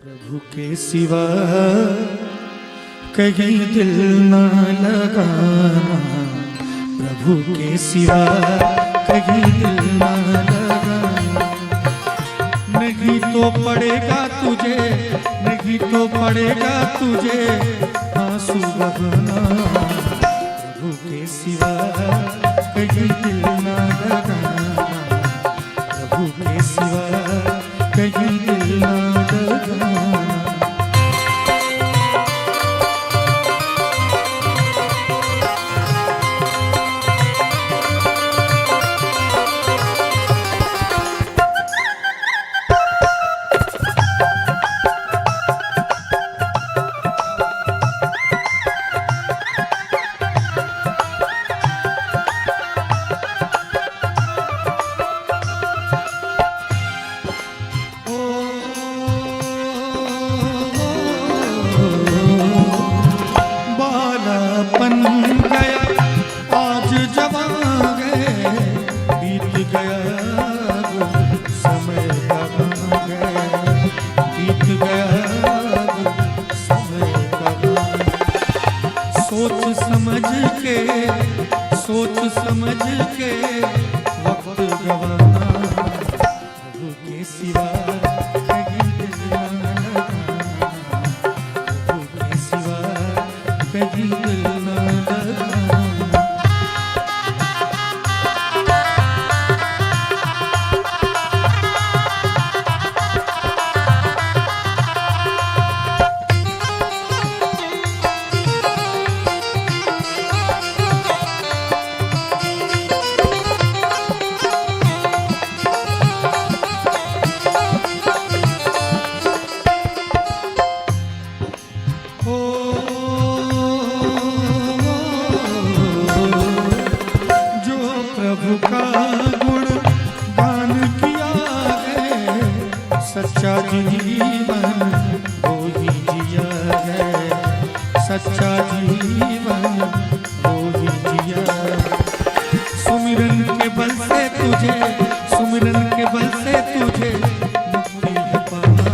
प्रभु के सिवा कहीं दिल न लगाना, प्रभु के सिवा कहीं दिल न लगाना। नहीं तो पड़ेगा तुझे, नहीं तो पड़ेगा तुझे आंसू बहाना। प्रभु के सिवा कहीं दिल न लगाना, प्रभु के सिवा कहीं दिल न लगाना। सोच समझ के वक्त गवाना। प्रभु के सिवा कहीं दिल न लगाना, प्रभु के सिवा कहीं दिल न लगाना। सच्चा जीवन वो ही जिया है, सच्चा जीवन वो ही जिया। सुमिरन के बल से तुझे, सुमिरन के बल से तुझे मुक्ति है पाना।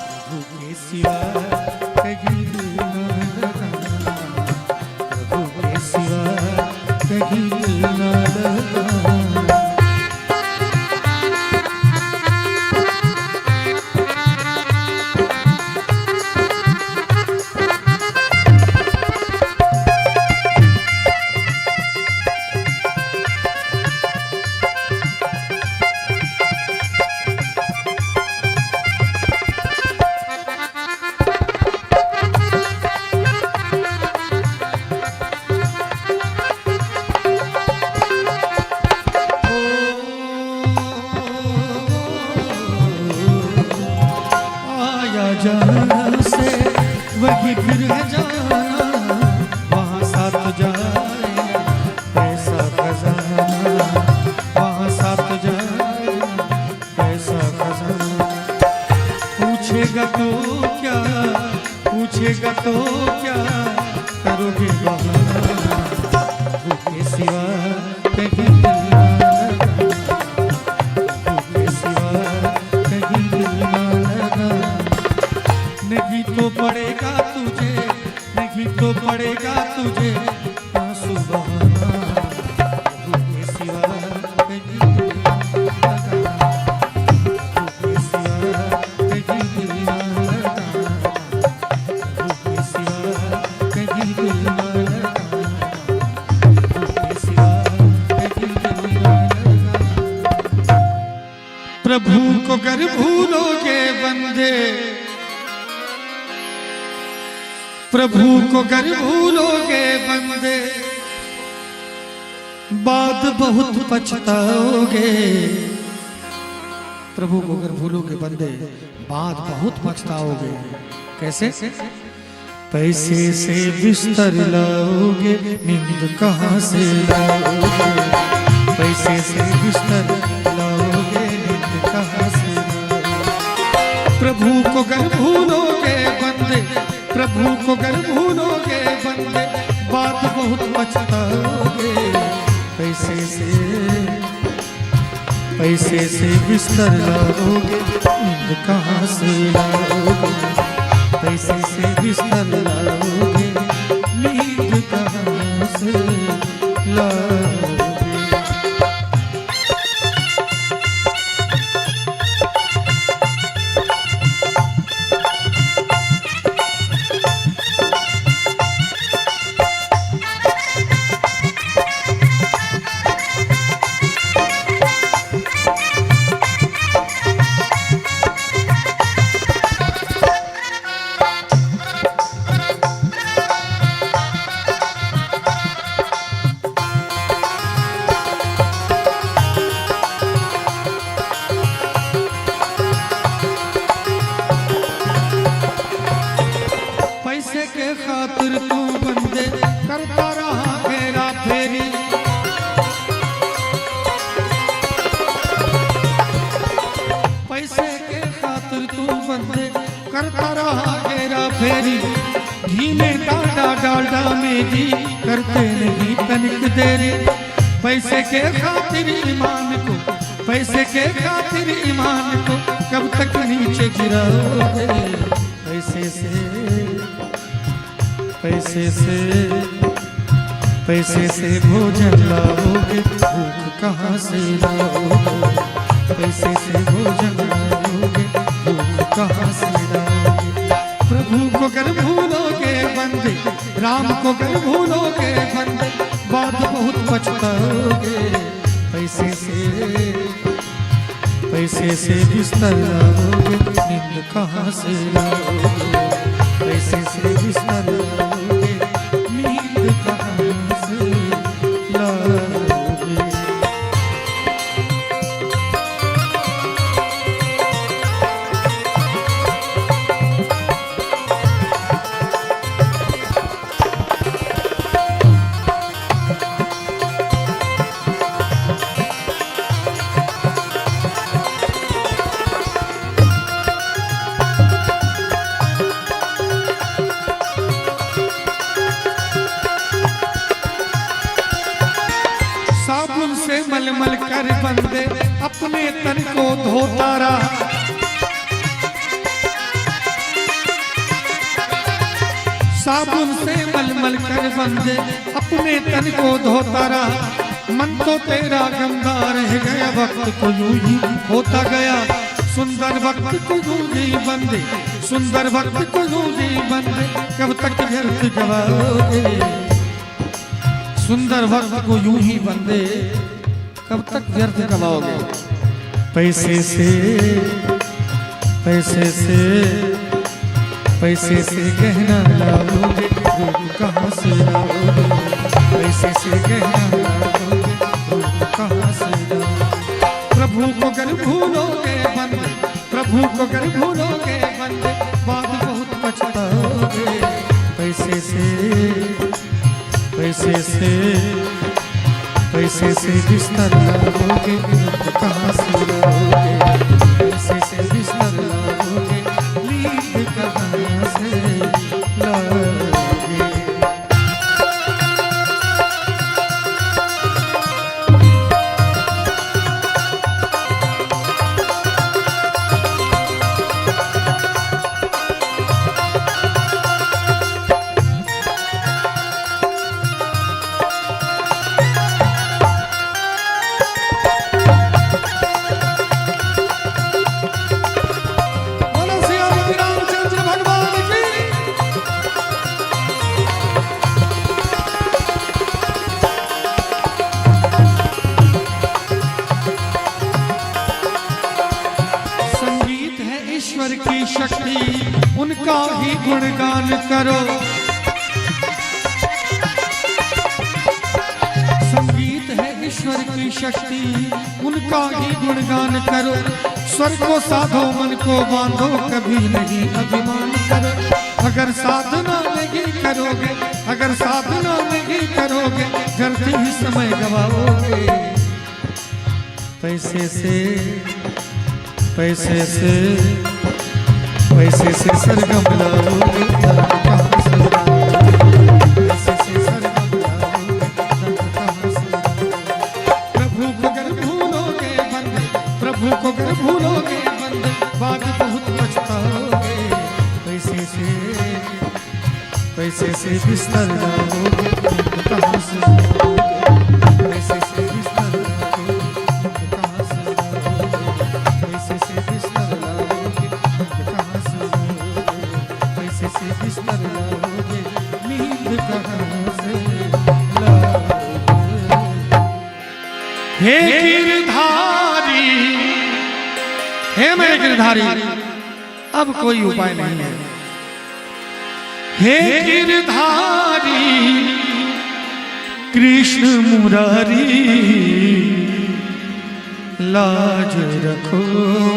प्रभु के सिवा कहीं दिल न लगाना, प्रभु के सिवा कहीं दिल न लगाना। जहाँ से वही फिर है जाना, वहाँ साथ जाए पैसा खजाना, वहाँ साथ जाए पैसा खजाना। पूछेगा तो क्या, पूछेगा तो क्या करोगे बहाना। प्रभु के सिवा कहीं दिल न लगाना, प्रभु के सिवा कहीं दिल न लगाना। नहीं तो पड़ेगा तुझे, नहीं तो पड़ेगा तुझे आंसू बहाना। प्रभु के सिवा कहीं दिल न लगाना, प्रभु के सिवा कहीं दिल न लगाना, प्रभु के सिवा कहीं दिल न लगाना, प्रभु के सिवा कहीं दिल न लगाना। प्रभु को गर भूलोगे बंदे, प्रभु को गर भूलोगे बंदे, बाद बहुत पछताओगे। प्रभु को गर भूलोगे बंदे, बाद बहुत पछताओगे। कैसे? पैसे से बिस्तर लाओगे, नींद कहाँ से लाओगे। पैसे से बिस्तर लाओगे, नींद कहाँ से लाओगे। प्रभु को गर भूलोगे बंदे, प्रभु को गर भूलोगे बंदे, बात बहुत पछताओगे। पैसे से बिस्तर लाओगे, नींद कहाँ से लाओगे। करता रहा घेरा फेरी। पैसे के खातिर तू बंदे करता रहा घेरा फेरी। घी में डालडा डालडा में जी करते नहीं तनिक देरी। पैसे के खातिर ईमान को, पैसे के खातिर ईमान को कब तक नीचे गिराओगे। पैसे से भोजन लाओगे, भूख कहाँ से लाओगे। पैसे से भोजन लाओगे, भूख कहाँ से लाओगे। प्रभु को कर भूलोगे बंदे, राम को कर भूलोगे बंदे, बात बहुत पछताओगे। पैसे से बिस्तर लाओगे, नींद कहाँ से लाओगे। पैसे से बिस्तर लाओगे, नींद कहाँ से लाओगे। साबुन से मलमल कर बंदे अपने तन को धोता रहा। साबुन से मलमल कर बंदे अपने तन को धोता रहा। मन तो तेरा गंदा रह गया, वक्त को यूं ही होता गया। सुंदर वक्त को यूं ही बंदे, सुंदर वक्त को यूं ही बंदे, कब तक व्यर्थ गवाओगे। सुंदर वक्त को यूं ही बंदे, कब तक व्यर्थ गवाओगे। पैसे से गहना लाओगे, रूप कहाँ से लाओगे। पैसे से गहना लाओगे, रूप कहाँ से लाओगे। प्रभु को गर भूलोगे बंदे, प्रभु को गर भूलोगे बंदे, बात बहुत पछताओगे। पैसे से बिस्तर लाओगे, नींद कहाँ से लाओगे। पैसे से बिस्तर लाओगे, नींद कहाँ से लाओगे। ईश्वर की शक्ति, उनका ही गुणगान करो। संगीत है ईश्वर की शक्ति, उनका ही गुणगान करो। स्वर को साधो, मन को बांधो, कभी नहीं अभिमान करो। अगर साधना नहीं करोगे, अगर साधना नहीं करोगे, करते ही समय गवाओगे। पैसे से सरगम लाओगे, दर्द कहाँ से लाओगे। पैसे से सरगम लाओगे, दर्द कहाँ से लाओगे। प्रभु को गर भूलोगे बंदे, प्रभु को गर भूलोगे बंदे, बाद बहुत पछताओगे। पैसे से बिस्तर लाओगे, नींद कहाँ से लाओगे। पैसे से बिस्तर लाओगे, नींद कहाँ से लाओगे। पैसे से बिस्तर लाओगे, नींद कहाँ से लाओगे। पैसे से बिस्तर लाओगे, नींद कहाँ से लाओगे। हे गिरधारी, हे मेरे गिरधारी, अब कोई उपाय नहीं है। हे गिरधारी कृष्ण मुरारी, लाज रखो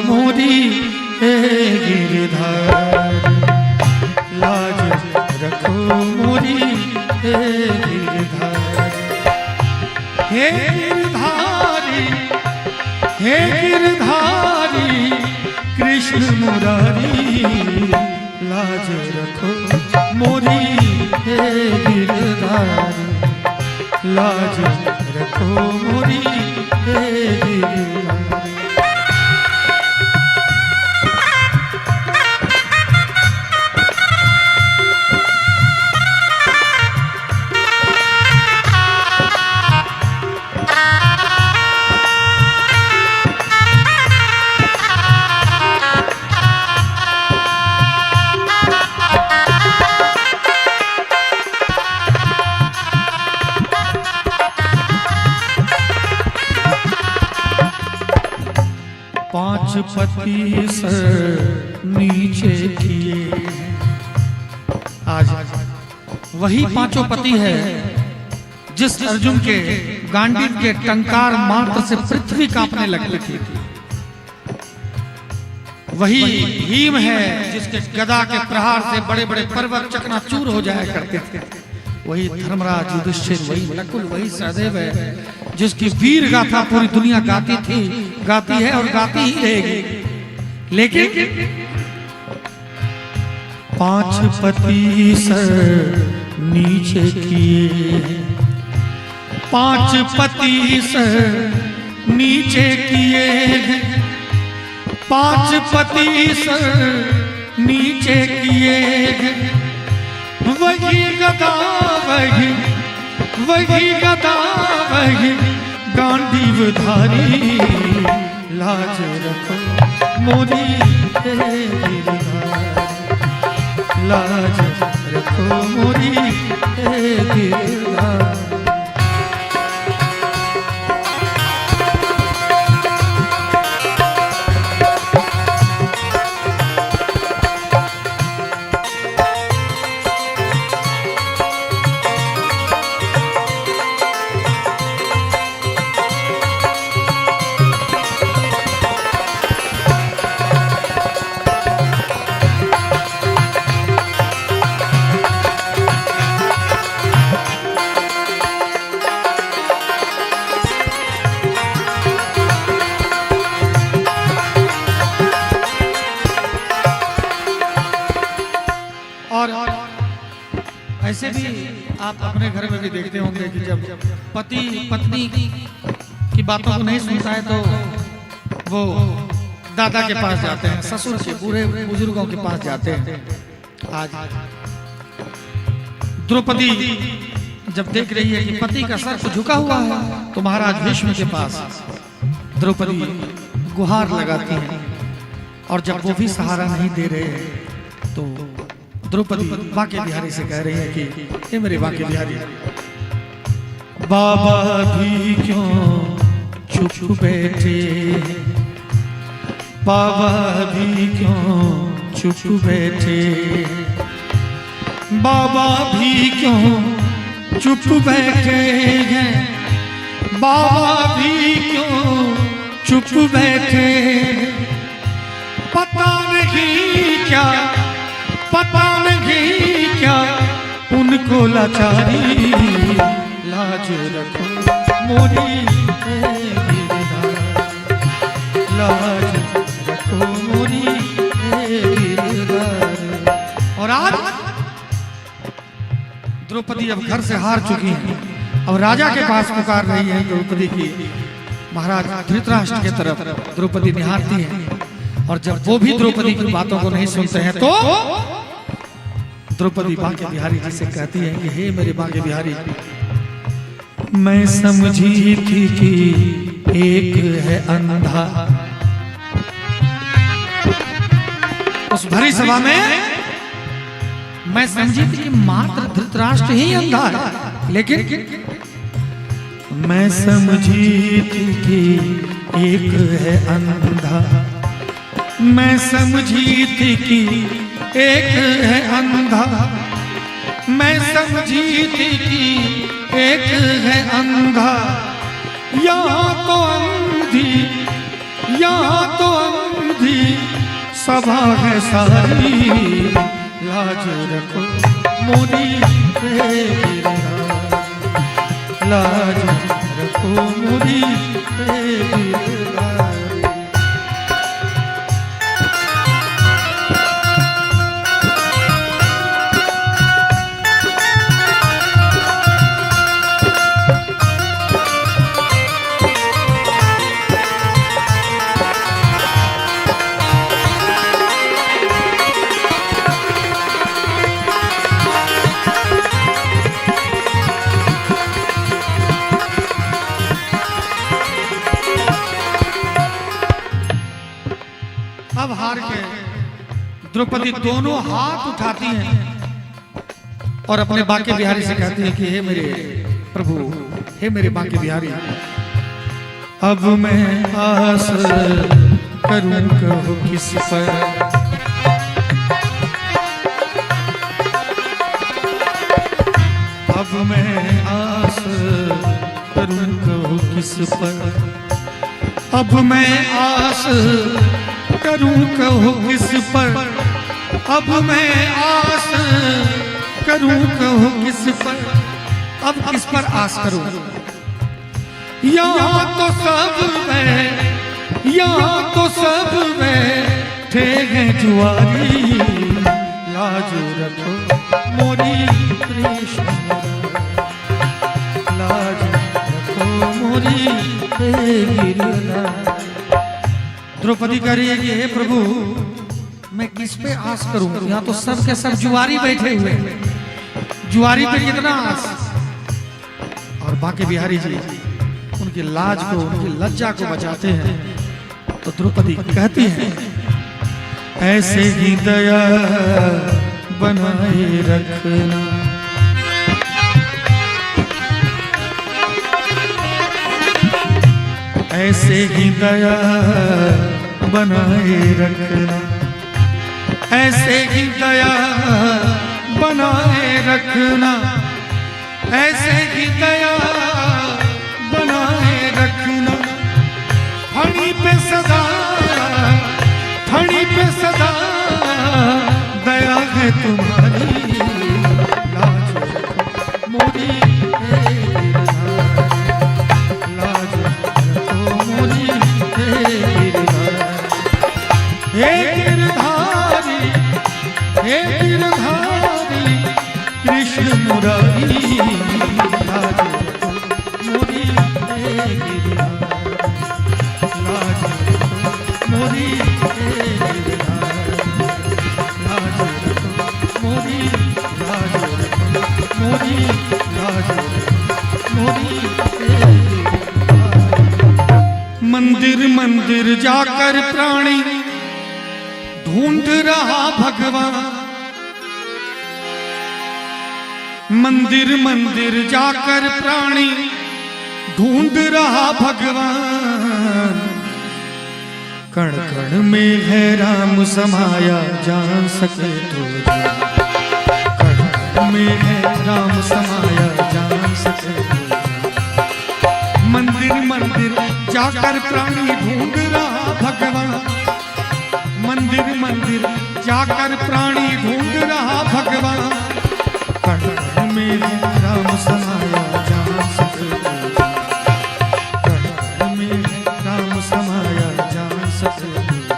मोरी। हे गिरधारी लाज रखो मोरी। हे हे गिरधारी, हे गिरधारी कृष्ण मुरारी, लाज रखो मोरी हे गिरधारी, लाज रखो मोरी हे गिरधारी। पांच पति सर नीचे किए, आज वही पांचों पति है जिस अर्जुन के गांडीव के टंकार मात्र से पृथ्वी कांपने लगती थी। वही भीम है जिसके गदा के प्रहार से बड़े बड़े पर्वत चकनाचूर हो जाया करते थे। वही धर्मराज युधिष्ठिर, वही नकुल, वही सहदेव है जिसकी वीर गाथा पूरी दुनिया गाती थी, गाती है और गाती ही रहेगी। लेकिन पांच पति सर नीचे किए, पांच पति सर नीचे किए, पांच पति सर नीचे किए, वही गदा वही गदा वही गांडीव धारी, लाज रखो मोरी हे गिरधारी, लाज रखो मोरी हे गिरधारी। ऐसे भी आप अपने घर में भी देखते होंगे कि जब पति पत्नी की बातों को नहीं सुनता है तो वो दादा के पास जाते हैं, ससुर के बूढ़े बुजुर्गों के पास जाते हैं। आज द्रौपदी जब देख रही है कि पति का सर झुका हुआ है तो महाराज भीष्म के पास द्रौपदी गुहार लगाती है, और जब वो भी सहारा नहीं दे रहे हैं तो द्रौपदी बांके बिहारी से कह रही है कि हे मेरे बांके बिहारी, बाबा भी क्यों चुप बैठे, बाबा भी क्यों चुप बैठे, बाबा भी क्यों चुप बैठे हैं, बाबा भी क्यों चुप बैठे, पता नहीं क्या, पता नहीं क्या उनको लाचारी, लाज रखो मोरी हे गिरधारी, लाज रखो मोरी हे गिरधारी। और आज द्रौपदी अब घर से हार चुकी है, अब राजा के पास पुकार रही है द्रौपदी की। महाराज धृतराष्ट्र की तरफ द्रौपदी निहारती है, और जब वो भी द्रौपदी की बातों को नहीं सुनते हैं तो द्रौपदी बांके बिहारी जी से कहती है कि हे मेरे बांके बिहारी, मैं समझी थी कि एक है अंधा, उस भरी सभा में मैं समझी थी कि मात्र धृतराष्ट्र ही अंधा है, लेकिन मैं समझी थी कि एक है अंधा, मैं समझी थी कि एक है अंधा, मैं समझी थी कि एक है अंधा, यहाँ तो अंधी, यहाँ तो अंधी सभा है सारी, लाज रखो मोरी हे गिरधारी, लाज रखो रखो मोरी गिरधारी। अब हार के द्रौपदी दोनों हाथ उठाती हैं और अपने बांके बिहारी से कहती है कि हे मेरे प्रभु, हे मेरे बांके बिहारी, अब मैं आस करूं कहो किस पर, अब मैं आस करूं कहो किस पर, अब मैं आस करूं कहो किस पर, अब मैं आस करूं कहो किस पर, अब किस पर आस करूं? यहाँ तो सब में, यहाँ तो सब में थे हैं जुआरी, लाज रखो मोरी कृष्ण, लाज रखो मोरी गिरधारी। द्रौपदी कह रही है कि हे प्रभु, मैं किस पे आस करूं? यहाँ तो सब के सब जुआरी बैठे हुए हैं, जुआरी पे कितना आस? और बांके बिहारी जी उनकी लाज को, उनकी लज्जा को बचाते हैं। तो द्रौपदी कहती है, ऐसे ही दया बनाए रखना, ऐसे ही दया बनाए रखना, ऐसे ही दया बनाए रखना, ऐसे ही दया बनाए रखना, फणी पे सदा, फणी पे सदा दया है तुम्हारी, लाज रखो मोरी लाज रखो मोरी हे गिरधारी, हे गिरधारी कृष्ण मुरारी, लाज रखो मोरी गिरधारी, लाज रखो मोरी गिरधारी, लाज रखो मोरी, लाज रखो मोरी, लाज रखो मोरी गिरधारी। मंदिर मंदिर जाकर प्राणी ढूंढ रहा भगवान, मंदिर मंदिर जाकर प्राणी ढूंढ रहा भगवान, कण कण में है राम समाया जान सके तो, कण कण में है राम समाया जान सके तो। मंदिर मंदिर जाकर प्राणी ढूंढ रहा भगवान, मंदिर मंदिर जाकर प्राणी ढूंढ रहा भगवान, कण कण में राम समाया जान सके तो, कण कण में राम समाया जान सके तो।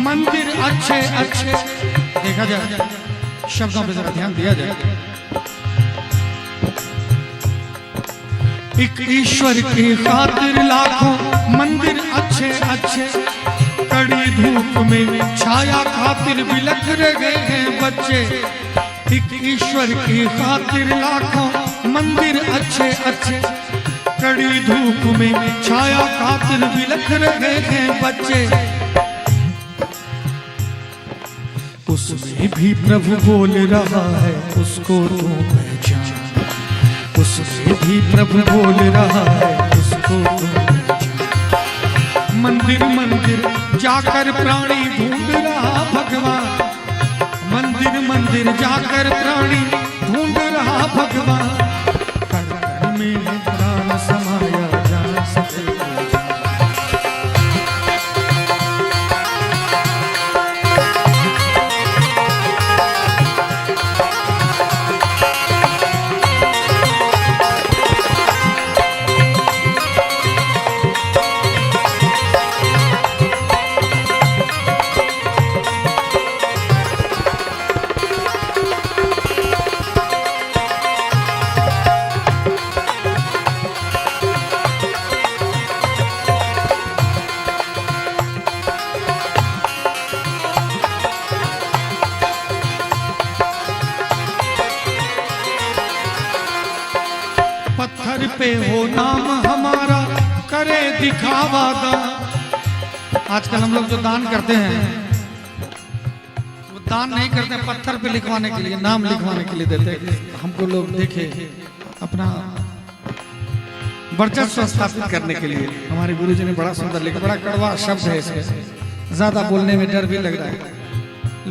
मंदिर अच्छे अच्छे, देखा जाए शब्दों पे जरा ध्यान दिया जाए। एक ईश्वर की खातिर लाखों मंदिर अच्छे अच्छे, कड़ी धूप में छाया खातिर बिलख रहे हैं बच्चे। एक ईश्वर की खातिर लाखों मंदिर अच्छे अच्छे, कड़ी धूप में छाया खातिर बिलख रहे हैं बच्चे। उसमें भी प्रभु बोल रहा है, उसको तू पहचान। उसमें भी प्रभु बोल रहा है, उसको तू पहचान। मंदिर मंदिर जाकर प्राणी ढूंढ रहा भगवान। मंदिर मंदिर जाकर प्राणी ढूंढ रहा भगवान। कण कण में है प्राण समाया, जान सके पत्थर पे हो नाम हमारा, करे दिखावा दान। आजकल हम लोग जो दान करते हैं वो दान नहीं करते, पत्थर पे लिखवाने के लिए, नाम लिखवाने के लिए देते हैं। हमको लोग देखे अपना वर्चस्व स्थापित करने के लिए। हमारे गुरुजी ने बड़ा सुंदर लिखा, बड़ा कड़वा शब्द है इसमें, ज्यादा बोलने में डर भी लग रहा है।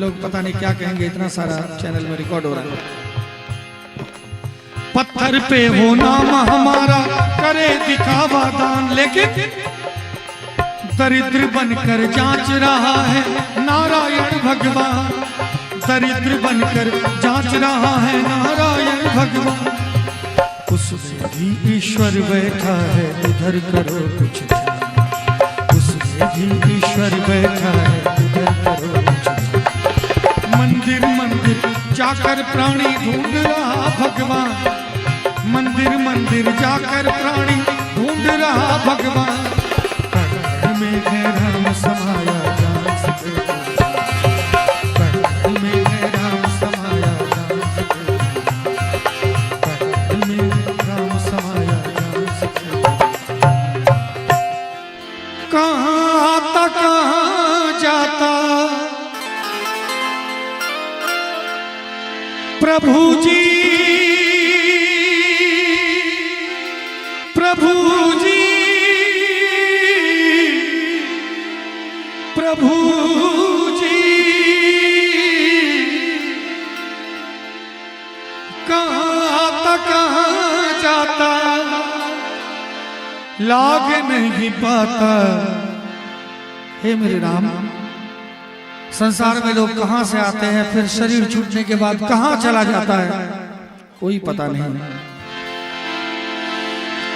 लोग पता नहीं क्या कहेंगे, इतना सारा चैनल में रिकॉर्ड हो रहा है। पत्थर पे हो नाम हमारा, करे दिखावा दान, लेकिन दरिद्र बनकर जांच रहा है नारायण भगवान। दरिद्र बनकर जांच रहा है नारायण भगवान। उसमें भी ईश्वर बैठा है, उधर करो कुछ ध्यान। उसमें भी ईश्वर बैठा है, उधर करो कुछ ध्यान। मंदिर मंदिर जाकर प्राणी ढूंढ रहा भगवान। मंदिर मंदिर जाकर प्राणी ढूंढ रहा भगवान। कण में है राम समाया, जान सके कण में है राम समाया, जान सके कण में है राम समाया, जान सके। कहाँ आता कहाँ जाता प्रभु जी, प्रभु जी, प्रभु जी। कहाँ आता कहाँ जाता, लाग नहीं पाता। हे मेरे राम, संसार में लोग कहाँ से आते हैं, फिर शरीर छूटने के बाद कहाँ चला जाता है, कोई पता नहीं।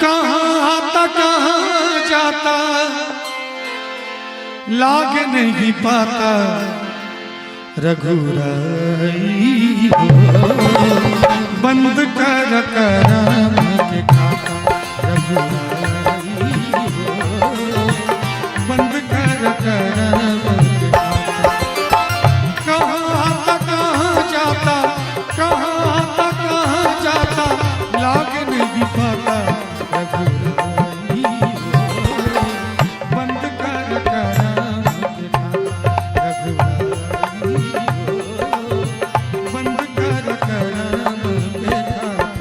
कहाँ आता कहाँ जाता, लाग नहीं पाता। रघुराई हो बंद कर करम के खाता। रघुराई हो बंद कर करम के खाता। कहाँ आता कहाँ जाता, कहाँ आता कहाँ जाता, लाग नहीं पाता। रघुराई हो बंद कर करम के खाता। रघुराई हो बंद कर करम के खाता।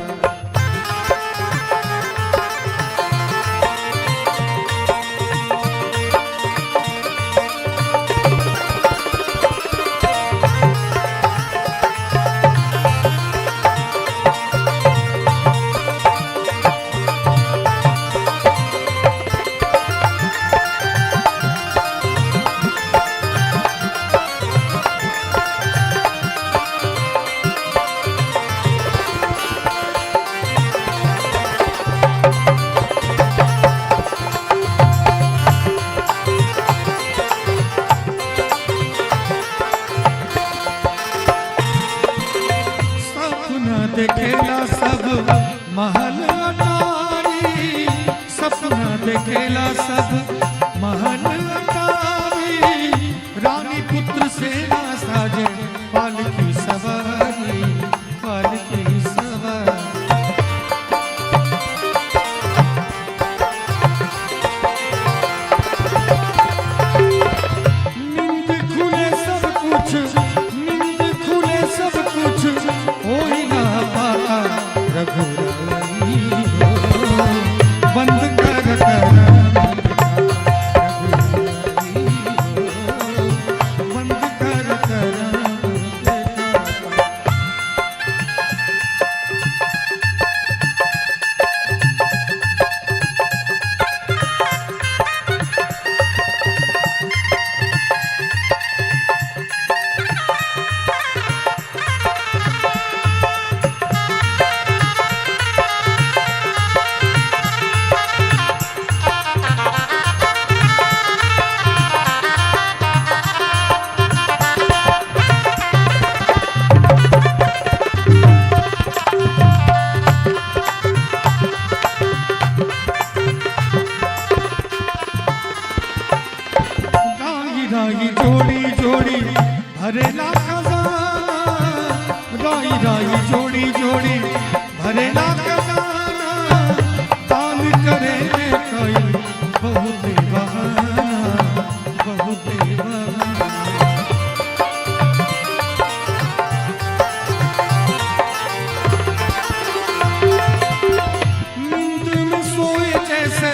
देखेला सब महल अटारी, सपना देखेला सब महल अटारी। रानी पुत्र से ना साजे पालकी सवारी, पालकी सवारी। नींद खुले सब कुछ, नींद राही राही जोड़ी जोड़ी भरेला खजाना, राही राही जोड़ी जोड़ी भरेला खजाना, दान करे कोई बहुत बहाना, बहुत बहाना। नींद में सोए जैसे,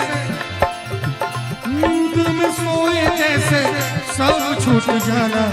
नींद में सोए जैसे सब छूट जाला,